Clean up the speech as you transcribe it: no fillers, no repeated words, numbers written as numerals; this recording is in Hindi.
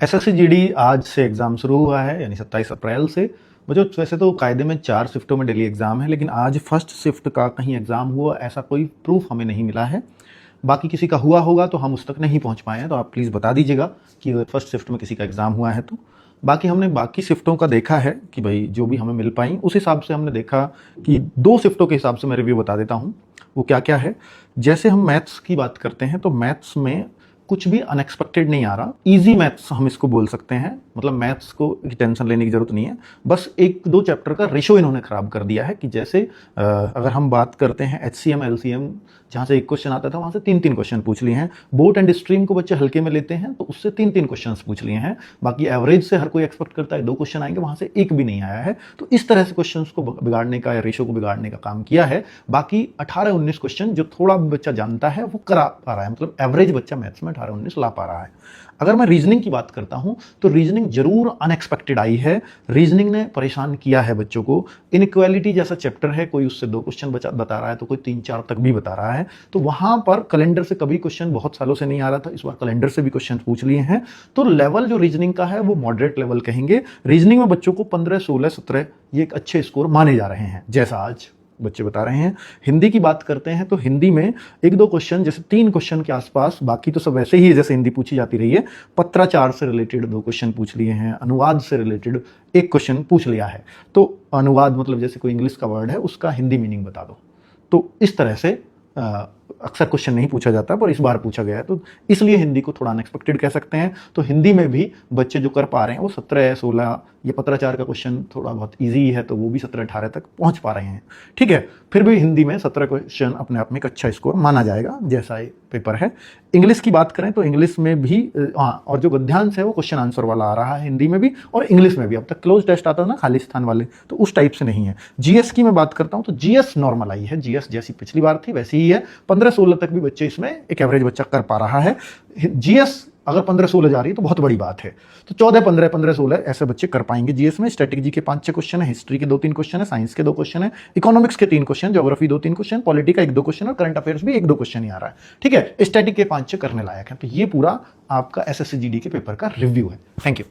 एसएससी जीडी आज से एग्ज़ाम शुरू हुआ है, यानी 27 अप्रैल से। बच्चों वैसे तो कायदे में 4 शिफ्टों में डेली एग्ज़ाम है, लेकिन आज फर्स्ट शिफ्ट का कहीं एग्ज़ाम हुआ ऐसा कोई प्रूफ हमें नहीं मिला है। बाकी किसी का हुआ होगा तो हम उस तक नहीं पहुंच पाए हैं, तो आप प्लीज़ बता दीजिएगा कि फर्स्ट शिफ्ट में किसी का एग्ज़ाम हुआ है तो। बाकी हमने बाकी शिफ्टों का देखा है कि भाई जो भी हमें मिल पाई उस हिसाब से हमने देखा कि 2 शिफ्टों के हिसाब से मैं रिव्यू बता देता हूँ वो क्या क्या है। जैसे हम मैथ्स की बात करते हैं तो मैथ्स में कुछ भी अनएक्सपेक्टेड नहीं आ रहा। इजी मैथ्स हम इसको बोल सकते हैं, मतलब मैथ्स को टेंशन लेने की जरूरत नहीं है। बस 1-2 चैप्टर का रेशो इन्होंने खराब कर दिया है कि जैसे अगर हम बात करते हैं HCM LCM, जहाँ से 1 क्वेश्चन आता था वहाँ से 3-3 क्वेश्चन पूछ लिए हैं। बोट एंड स्ट्रीम को बच्चे हल्के में लेते हैं तो उससे 3-3 क्वेश्चन पूछ लिए हैं। बाकी एवरेज से हर कोई एक्सपेक्ट करता है 2 क्वेश्चन आएंगे, वहाँ से 1 भी नहीं आया है। तो इस तरह से क्वेश्चन को बिगाड़ने का या रेशो को बिगाड़ने का काम किया है। बाकी 18-19 क्वेश्चन जो थोड़ा बच्चा जानता है वो करा पा रहा है, मतलब एवरेज बच्चा मैथ्स में 18-19 ला पा रहा है। अगर मैं रीजनिंग की बात करता हूं तो रीजनिंग जरूर अनएक्सपेक्टेड आई है। रीजनिंग ने परेशान किया है बच्चों को। इनइक्वालिटी जैसा चैप्टर है, कोई उससे 2 क्वेश्चन बता रहा है तो कोई 3-4 तक भी बता रहा है। तो वहां पर कैलेंडर से कभी क्वेश्चन बहुत सालों से नहीं आ रहा था, इस बार कैलेंडर से भी क्वेश्चन पूछ लिए हैं। तो लेवल जो रीजनिंग का है वो मॉडरेट लेवल कहेंगे। रीजनिंग में बच्चों को 15, 16, 17 ये एक अच्छे स्कोर माने जा रहे हैं, जैसा आज बच्चे बता रहे हैं। हिंदी की बात करते हैं तो हिंदी में 1-2 क्वेश्चन, जैसे 3 क्वेश्चन के आसपास, बाकी तो सब वैसे ही है जैसे हिंदी पूछी जाती रही है। पत्राचार से रिलेटेड 2 क्वेश्चन पूछ लिए हैं, अनुवाद से रिलेटेड 1 क्वेश्चन पूछ लिया है। तो अनुवाद मतलब जैसे कोई इंग्लिश का वर्ड है उसका हिंदी मीनिंग बता दो। तो इस तरह से अक्सर क्वेश्चन नहीं पूछा जाता पर इस बार पूछा गया है, तो इसलिए हिंदी को थोड़ा अनएक्सपेक्टेड कह सकते हैं। तो हिंदी में भी बच्चे जो कर पा रहे हैं वो 17, 16, ये पत्राचार का क्वेश्चन थोड़ा बहुत इजी है तो वो भी 17, 18 तक पहुंच पा रहे हैं। ठीक है, फिर भी हिंदी में 17 क्वेश्चन अपने आप में एक अच्छा स्कोर माना जाएगा, जैसा ये पेपर है। इंग्लिश की बात करें तो इंग्लिश में भी और जो गद्यांश है वो क्वेश्चन आंसर वाला आ रहा है हिंदी में भी और इंग्लिश में भी। अब तक क्लोज टेस्ट आता था ना खाली स्थान वाले, तो उस टाइप से नहीं है। जीएस की मैं बात करता हूं तो जीएस नॉर्मल आई है, जीएस जैसी पिछली बार थी वैसी ही है। 15-16 तक भी बच्चे इसमें एक एवरेज बच्चा कर पा रहा है। जीएस अगर 15-16 जा रही है तो बहुत बड़ी बात है। तो 14-15, 15-16 ऐसे बच्चे कर पाएंगे जीएस में। स्ट्रेटेजी के 5-6 क्वेश्चन है, हिस्ट्री के 2-3 क्वेश्चन है, साइंस के 2 क्वेश्चन है, इकोनॉमिक्स के 3 क्वेश्चन, ज्योग्राफी 2-3 क्वेश्चन, पॉलिटी का 1-2 क्वेश्चन और करंट अफेयर्स भी 1-2 क्वेश्चन ही आ रहा है। ठीक है, स्टैटिक के 5-6 करने लायक है। तो ये पूरा आपका एसएससी जीडी के पेपर का रिव्यू है। Thank you.